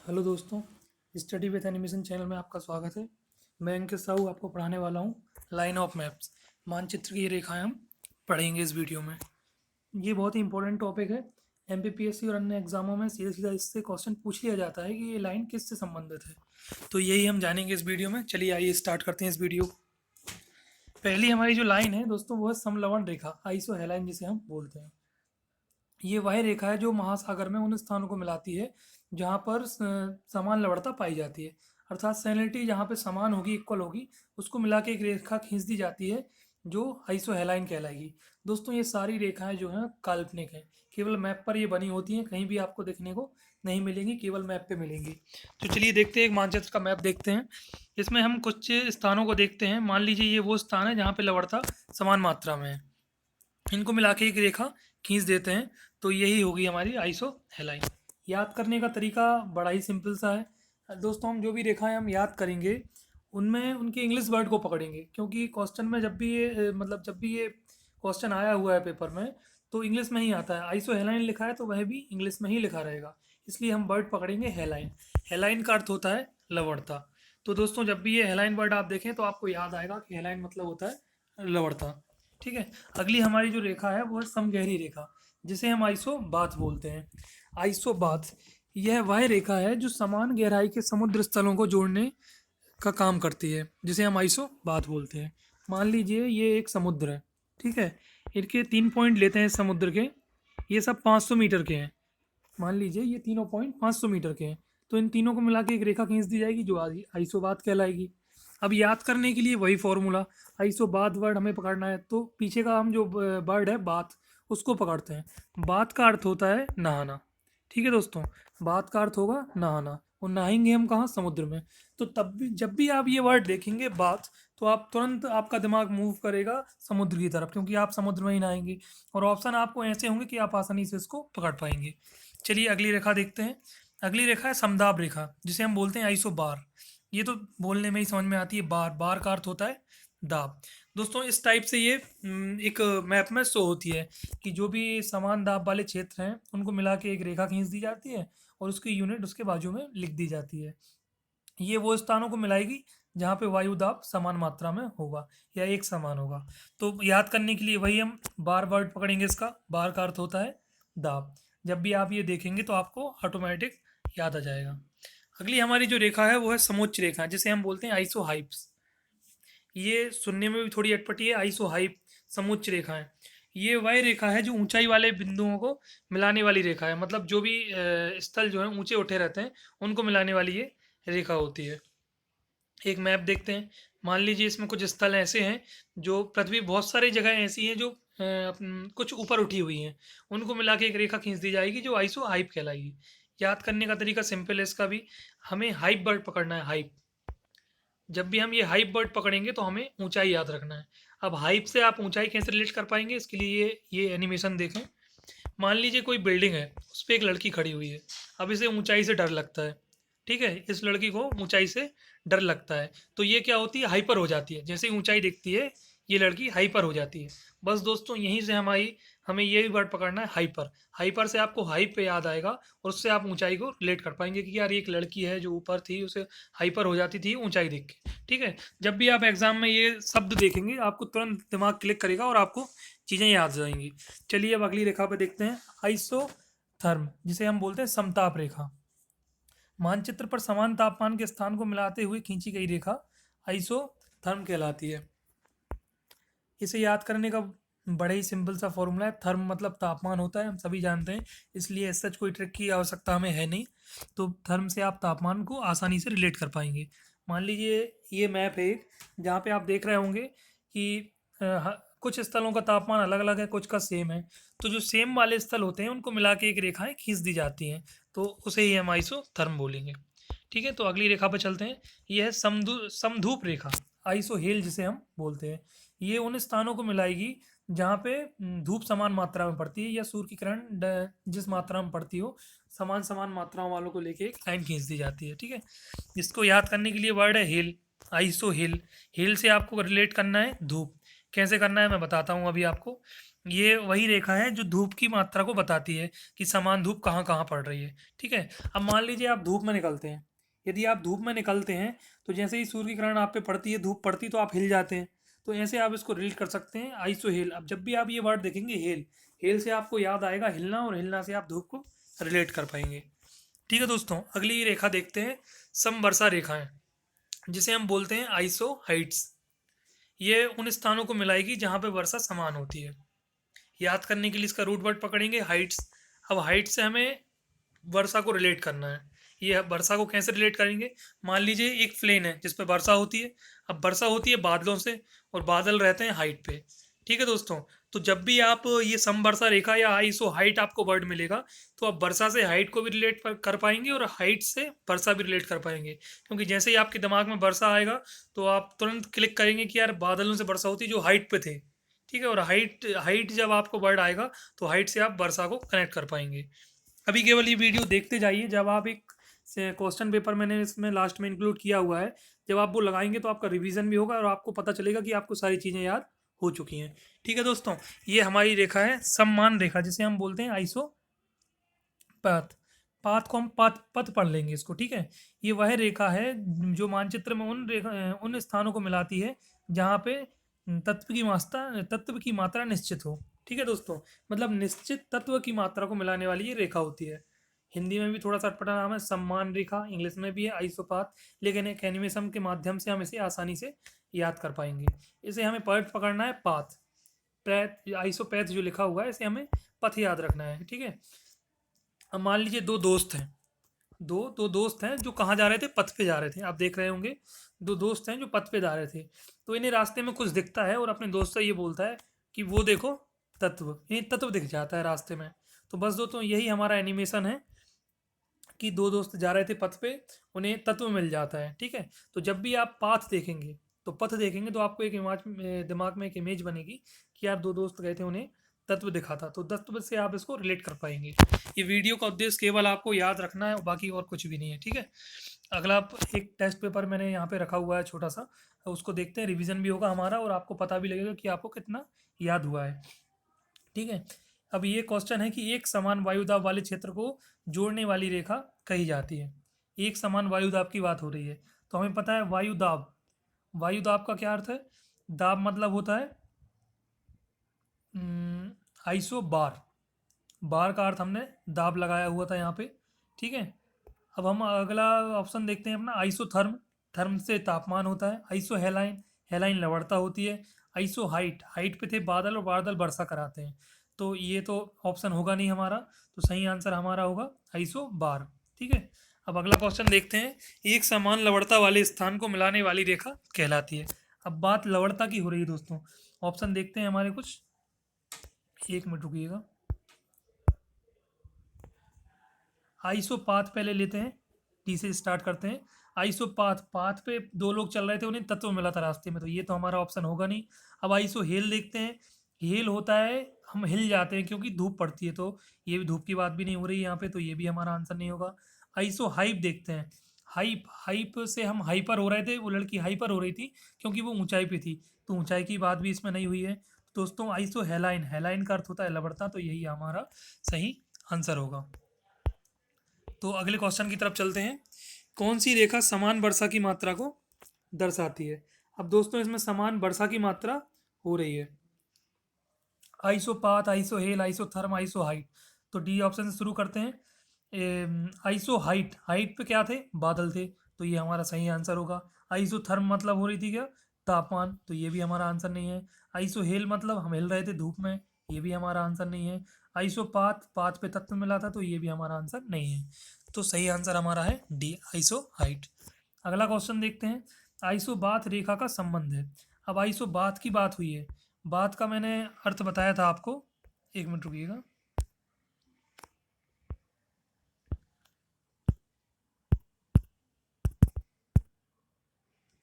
Hello दोस्तों, study with animation channel में आपका स्वागत है। मैं अंकित साहू आपको पढ़ाने वाला हूँ लाइन ऑफ मैप्स, मानचित्र की रेखाएं हम पढ़ेंगे इस वीडियो में। ये बहुत ही इंपॉर्टेंट टॉपिक है। एमपीपीएससी और अन्य एग्जामों में सीधा सीधा इससे क्वेश्चन पूछ लिया जाता है कि ये लाइन किससे संबंधित है। तो यही हम जानेंगे इस वीडियो में। चलिए आइए स्टार्ट करते हैं इस वीडियो को। पहली हमारी जो लाइन है दोस्तों, वो है समलवण रेखा, आइसो हेलाइन जिसे हम बोलते हैं। ये वह रेखा है जो महासागर में उन स्थानों को मिलाती है जहाँ पर समान लवणता पाई जाती है। अर्थात सैलिनिटी जहाँ पे समान होगी, इक्वल होगी, उसको मिला के एक रेखा खींच दी जाती है जो आइसोहेलाइन कहलाएगी। दोस्तों ये सारी रेखाएं जो हैं काल्पनिक हैं, केवल मैप पर ये बनी होती हैं, कहीं भी आपको देखने को नहीं मिलेंगी, केवल मैप पे मिलेंगी। तो चलिए देखते हैं, एक मानचित्र का मैप देखते हैं। इसमें हम कुछ स्थानों को देखते हैं। मान लीजिए ये वो स्थान है जहाँ पे लवणता समान मात्रा में है। इनको मिला के एक रेखा खींच देते हैं तो यही होगी हमारी आइसो हेलाइन। याद करने का तरीका बड़ा ही सिंपल सा है दोस्तों। हम जो भी रेखाएं हम याद करेंगे उनमें उनके इंग्लिश वर्ड को पकड़ेंगे, क्योंकि क्वेश्चन में जब भी ये जब भी ये क्वेश्चन आया हुआ है पेपर में तो इंग्लिश में ही आता है। आइसो हेलाइन लिखा है तो वह भी इंग्लिश में ही लिखा रहेगा, इसलिए हम वर्ड पकड़ेंगे हेलाइन। हेलाइन का अर्थ होता है लवणता। तो दोस्तों जब भी ये हेलाइन वर्ड आप देखें तो आपको याद आएगा कि हेलाइन मतलब होता है लवणता। ठीक है। अगली हमारी जो रेखा है वो है समगहरी रेखा, जिसे हम आइसोबाथ बोलते हैं। आइसोबाथ यह वह रेखा है जो समान गहराई के समुद्र स्थलों को जोड़ने का काम करती है, जिसे हम आइसोबाथ बोलते हैं। मान लीजिए ये एक समुद्र है, ठीक है। इनके 3 पॉइंट लेते हैं समुद्र के। ये सब 500 मीटर के हैं। मान लीजिए ये तीनों पॉइंट 500 मीटर के हैं, तो इन तीनों को मिला के एक रेखा खींच दी जाएगी जो आइसोबात कहलाएगी। अब याद करने के लिए वही फॉर्मूला, आइसोबात वर्ड हमें पकड़ना है तो पीछे का हम जो वर्ड है बात, उसको पकड़ते हैं। बात का अर्थ होता है नहाना। ठीक है दोस्तों, बात का अर्थ होगा नहाना, और नहाएंगे हम कहाँ, समुद्र में। तो तब भी जब भी आप ये वर्ड देखेंगे बात, तो आप तुरंत आपका दिमाग मूव करेगा समुद्र की तरफ, क्योंकि आप समुद्र में ही नहाएंगे। और ऑप्शन आपको ऐसे होंगे कि आप आसानी से इसको पकड़ पाएंगे। चलिए अगली रेखा देखते हैं। अगली रेखा है समदाब रेखा, जिसे हम बोलते हैं आइसो बार। ये तो बोलने में ही समझ में आती है, बार। बार का अर्थ होता है दाब। दोस्तों इस टाइप से ये एक मैप में शो होती है कि जो भी समान दाब वाले क्षेत्र हैं उनको मिला के एक रेखा खींच दी जाती है और उसकी यूनिट उसके बाजू में लिख दी जाती है। ये वो स्थानों को मिलाएगी जहाँ पे वायु दाब समान मात्रा में होगा या एक समान होगा। तो याद करने के लिए वही हम बार वर्ड पकड़ेंगे। इसका बार का अर्थ होता है दाब। जब भी आप ये देखेंगे तो आपको ऑटोमेटिक याद आ जाएगा। अगली हमारी जो रेखा है वो है समोच्च रेखा, जिसे हम बोलते हैं आइसो हाइप्स। ये सुनने में भी थोड़ी अटपटी है। आइसो हाइप, समोच्च रेखा है। ये वह रेखा है जो ऊंचाई वाले बिंदुओं को मिलाने वाली रेखा है। मतलब जो भी स्थल जो है ऊंचे उठे रहते हैं उनको मिलाने वाली ये रेखा होती है। एक मैप देखते हैं। मान लीजिए इसमें कुछ स्थल ऐसे हैं जो पृथ्वी, बहुत सारी जगह ऐसी हैं जो कुछ ऊपर उठी हुई हैं, उनको मिला के एक रेखा खींच दी जाएगी जो आइसो हाइप कहलाएगी। याद करने का तरीका सिंपल है इसका भी। हमें हाइप वर्ड पकड़ना है, हाइप। जब भी हम ये हाइप वर्ड पकड़ेंगे तो हमें ऊंचाई याद रखना है। अब हाइप से आप ऊंचाई कैसे रिलेट कर पाएंगे, इसके लिए ये एनिमेशन देखें। मान लीजिए कोई बिल्डिंग है, उस पर एक लड़की खड़ी हुई है। अब इसे ऊंचाई से डर लगता है। ठीक है, इस लड़की को ऊंचाई से डर लगता है, तो ये क्या होती है, हाइपर हो जाती है। जैसे ही ऊंचाई दिखती है ये लड़की हाइपर हो जाती है। बस दोस्तों यहीं से हमें ये वर्ड पकड़ना है, हाइपर। हाइपर से आपको हाइप पे याद आएगा और उससे आप ऊंचाई को रिलेट कर पाएंगे कि यार एक लड़की है जो ऊपर थी, उसे हाइपर हो जाती थी ऊंचाई देख के। ठीक है। जब भी आप एग्जाम में ये शब्द देखेंगे आपको तुरंत दिमाग क्लिक करेगा और आपको चीज़ें याद आ जाएंगी। चलिए अब अगली रेखा पे देखते हैं, आइसोथर्म, जिसे हम बोलते हैं समताप रेखा। मानचित्र पर समान तापमान के स्थान को मिलाते हुए खींची गई रेखा आइसोथर्म कहलाती है। इसे याद करने का बड़ा ही सिंपल सा फॉर्मूला है। थर्म मतलब तापमान होता है, हम सभी जानते हैं, इसलिए सच कोई ट्रिक की आवश्यकता हमें है नहीं। तो थर्म से आप तापमान को आसानी से रिलेट कर पाएंगे। मान लीजिए ये मैप है एक, जहाँ पे आप देख रहे होंगे कि कुछ स्थलों का तापमान अलग अलग है, कुछ का सेम है। तो जो सेम वाले स्थल होते हैं उनको मिला के एक रेखाएं खींच दी जाती हैं, तो उसे ही हम आइसोथर्म बोलेंगे। ठीक है, तो अगली रेखा पर चलते हैं। ये है समधूप रेखा, आइसो हेल जिसे हम बोलते हैं। ये उन स्थानों को मिलाएगी जहाँ पे धूप समान मात्रा में पड़ती है या सूर्य की किरण जिस मात्रा में पड़ती हो, समान समान मात्राओं वालों को लेके एक लाइन खींच दी जाती है। ठीक है। इसको याद करने के लिए वर्ड है हेल, आइसो हेल। हेल से आपको रिलेट करना है धूप। कैसे करना है मैं बताता हूँ अभी आपको। ये वही रेखा है जो धूप की मात्रा को बताती है कि समान धूप कहाँ कहाँ पड़ रही है। ठीक है, अब मान लीजिए आप धूप में निकलते हैं। यदि आप धूप में निकलते हैं तो जैसे ही सूर्य की किरण आप पे पड़ती है, धूप पड़ती, तो आप हिल जाते हैं। तो ऐसे आप इसको रिलेट कर सकते हैं, आइसो हेल। अब जब भी आप ये वर्ड देखेंगे हेल, हेल से आपको याद आएगा हिलना, और हिलना से आप धूप को रिलेट कर पाएंगे। ठीक है दोस्तों, अगली रेखा देखते हैं, समवर्षा रेखा है, जिसे हम बोलते हैं आइसो हाइट्स। ये उन स्थानों को मिलाएगी जहाँ पे वर्षा समान होती है। याद करने के लिए इसका रूट वर्ड पकड़ेंगे हाइट्स। अब हाइट से हमें वर्षा को रिलेट करना है। ये वर्षा को कैसे रिलेट करेंगे? मान लीजिए एक प्लेन है जिस पे वर्षा होती है। अब वर्षा होती है बादलों से, और बादल रहते हैं हाइट पे। ठीक है दोस्तों, तो जब भी आप ये समवर्षा रेखा या आइसो हाइट आपको वर्ड मिलेगा, तो आप वर्षा से हाइट को भी रिलेट कर पाएंगे और हाइट से वर्षा भी रिलेट कर पाएंगे। क्योंकि जैसे ही आपके दिमाग में वर्षा आएगा, तो आप तुरंत क्लिक करेंगे कि यार बादलों से वर्षा होती है जो हाइट पे थे। ठीक है, और हाइट हाइट जब आपको वर्ड आएगा, तो हाइट से आप वर्षा को कनेक्ट कर पाएंगे। अभी केवल ये वीडियो देखते जाइए, जब आप एक से क्वेश्चन पेपर मैंने इसमें लास्ट में इंक्लूड किया हुआ है, जब आप वो लगाएंगे तो आपका रिवीजन भी होगा और आपको पता चलेगा कि आपको सारी चीज़ें याद हो चुकी हैं। ठीक है दोस्तों, ये हमारी रेखा है सम्मान रेखा, जिसे हम बोलते हैं आइसो पाथ। पाथ को हम पथ पढ़ लेंगे इसको। ठीक है, ये वह रेखा है जो मानचित्र में उन स्थानों को मिलाती है जहाँ पे तत्व की मात्रा निश्चित हो। ठीक है दोस्तों, मतलब निश्चित तत्व की मात्रा को मिलाने वाली ये रेखा होती है। हिंदी में भी थोड़ा सा अटपटा नाम है सम्मान रेखा, इंग्लिश में भी है आइसोपाथ, लेकिन एक एनिमेशन के माध्यम से हम इसे आसानी से याद कर पाएंगे। इसे हमें पथ पकड़ना है, पाथ। पैथ, आइसोपैथ जो लिखा हुआ है इसे हमें पथ याद रखना है। ठीक है, अब मान लीजिए दो दोस्त हैं, दो दोस्त हैं जो कहाँ जा रहे थे, पथ पे जा रहे थे। आप देख रहे होंगे, दो दोस्त हैं जो पथ पे जा रहे थे। तो इन्हें रास्ते में कुछ दिखता है और अपने दोस्त से ये बोलता है कि वो देखो तत्व, इन्हें तत्व दिख जाता है रास्ते में। तो बस दोस्तों यही हमारा एनिमेशन है कि दो दोस्त जा रहे थे पथ पे, उन्हें तत्व मिल जाता है। ठीक है, तो जब भी आप पाथ देखेंगे, तो पथ देखेंगे, तो आपको एक इमेज, दिमाग में एक इमेज बनेगी कि यार दो दोस्त गए थे, उन्हें तत्व दिखा था। तो तत्व से आप इसको रिलेट कर पाएंगे। ये वीडियो का उद्देश्य केवल आपको याद रखना है, बाकी और कुछ भी नहीं है। ठीक है, अगला एक टेस्ट पेपर मैंने यहाँ पे रखा हुआ है छोटा सा, उसको देखते हैं, रिवीजन भी होगा हमारा और आपको पता भी लगेगा कि आपको कितना याद हुआ है। ठीक है, अब ये क्वेश्चन है कि एक समान वायुदाब वाले क्षेत्र को जोड़ने वाली रेखा कही जाती है। एक समान वायुदाब की बात हो रही है, तो हमें पता है वायुदाब, वायुदाब का क्या अर्थ है? दाब मतलब होता है आइसो बार, बार का अर्थ हमने दाब लगाया हुआ था यहाँ पे। ठीक है, अब हम अगला ऑप्शन देखते हैं अपना आइसोथर्म। थर्म से तापमान होता है। आइसो हेलाइन, हेलाइन लवणता होती है। आइसो हाइट, हाइट पे थे बादल और बादल वर्षा कराते हैं। तो ये तो ऑप्शन होगा नहीं हमारा, तो सही आंसर हमारा होगा आइसो बार। ठीक है, अब अगला क्वेश्चन देखते हैं, एक समान लवणता वाले स्थान को मिलाने वाली रेखा कहलाती है। अब बात लवणता की हो रही है दोस्तों। ऑप्शन देखते हैं हमारे कुछ, एक मिनट रुकिएगा। आइसोपाथ पहले लेते हैं, टी से स्टार्ट करते हैं। आइसोपाथ, पाथ पे दो लोग चल रहे थे, उन्हें तत्व मिला था रास्ते में, तो ये तो हमारा ऑप्शन होगा नहीं। अब आइसो हेल देखते हैं। हेल होता है हम हिल जाते हैं क्योंकि धूप पड़ती है, तो ये भी धूप की बात भी नहीं हो रही है यहाँ पे, तो ये भी हमारा आंसर नहीं होगा। आइसो हाइप देखते हैं। हाइप, हाइप से हम हाइपर हो रहे थे, वो लड़की हाइपर हो रही थी क्योंकि वो ऊंचाई पे थी, तो ऊंचाई की बात भी इसमें नहीं हुई है। दोस्तों आइसो हेलाइन, हेलाइन का अर्थ होता है लवणता, तो यही हमारा सही आंसर होगा। तो अगले क्वेश्चन की तरफ चलते हैं, कौन सी रेखा समान वर्षा की मात्रा को दर्शाती है? अब दोस्तों इसमें समान वर्षा की मात्रा हो रही है। Isopath, isohel, isotherm, iso height. तो डी ऑप्शन से शुरू करते हैं। आइसो हाइट, हाइट पे क्या थे, बादल थे, तो ये हमारा सही आंसर होगा। आइसोथर्म मतलब हो रही थी क्या, तापमान, तो ये भी हमारा आंसर नहीं है। आइसो हेल मतलब हम हिल रहे थे धूप में, ये भी हमारा आंसर नहीं है। आइसोपाथ, पाथ पे तत्व मिला था, तो ये भी हमारा आंसर नहीं है। तो सही आंसर हमारा है डी, आइसो हाइट। अगला क्वेश्चन देखते हैं, आइसोबाथ रेखा का संबंध है। अब आइसोबाथ की बात हुई है, बात का मैंने अर्थ बताया था आपको, एक मिनट रुकिएगा।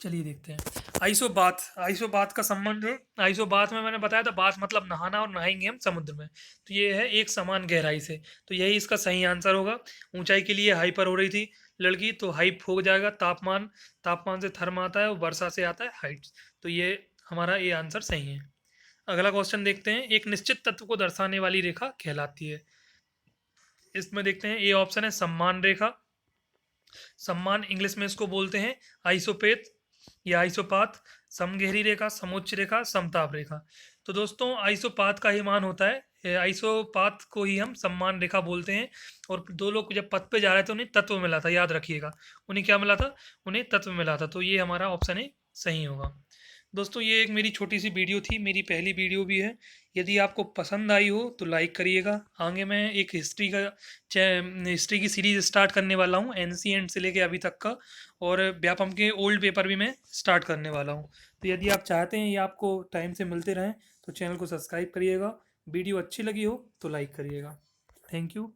चलिए देखते हैं, आइसोबाथ, आइसोबाथ का संबंध है। आइसोबाथ में मैंने बताया था, बाथ मतलब नहाना, और नहाएंगे हम समुद्र में, तो ये है एक समान गहराई से, तो यही इसका सही आंसर होगा। ऊंचाई के लिए हाइपर हो रही थी लड़की, तो हाइप हो जाएगा तापमान, तापमान से थर्म आता है और वर्षा से आता है हाइट, तो ये हमारा ये आंसर सही है। अगला क्वेश्चन देखते हैं, एक निश्चित तत्व को दर्शाने वाली रेखा कहलाती है। इसमें देखते हैं, ए ऑप्शन है सम्मान रेखा। सम्मान इंग्लिश में इसको बोलते हैं आइसोपेथ या आइसोपाथ। समगहरी रेखा, समोच्च रेखा, समताप रेखा। तो दोस्तों आइसोपाथ का ही मान होता है, आइसोपाथ को ही हम सम्मान रेखा बोलते हैं। और दो लोग जब पथ पे जा रहे थे उन्हें तत्व मिला था, याद रखिएगा। उन्हें क्या मिला था? उन्हें तत्व मिला था। तो ये हमारा ऑप्शन ए सही होगा। दोस्तों ये एक मेरी छोटी सी वीडियो थी, मेरी पहली वीडियो भी है। यदि आपको पसंद आई हो तो लाइक करिएगा। आगे मैं एक हिस्ट्री की सीरीज स्टार्ट करने वाला हूँ, एनसीएंट से लेके अभी तक का। और व्यापम के ओल्ड पेपर भी मैं स्टार्ट करने वाला हूँ। तो यदि आप चाहते हैं ये आपको टाइम से मिलते रहें तो चैनल को सब्सक्राइब करिएगा। वीडियो अच्छी लगी हो तो लाइक करिएगा। Thank you.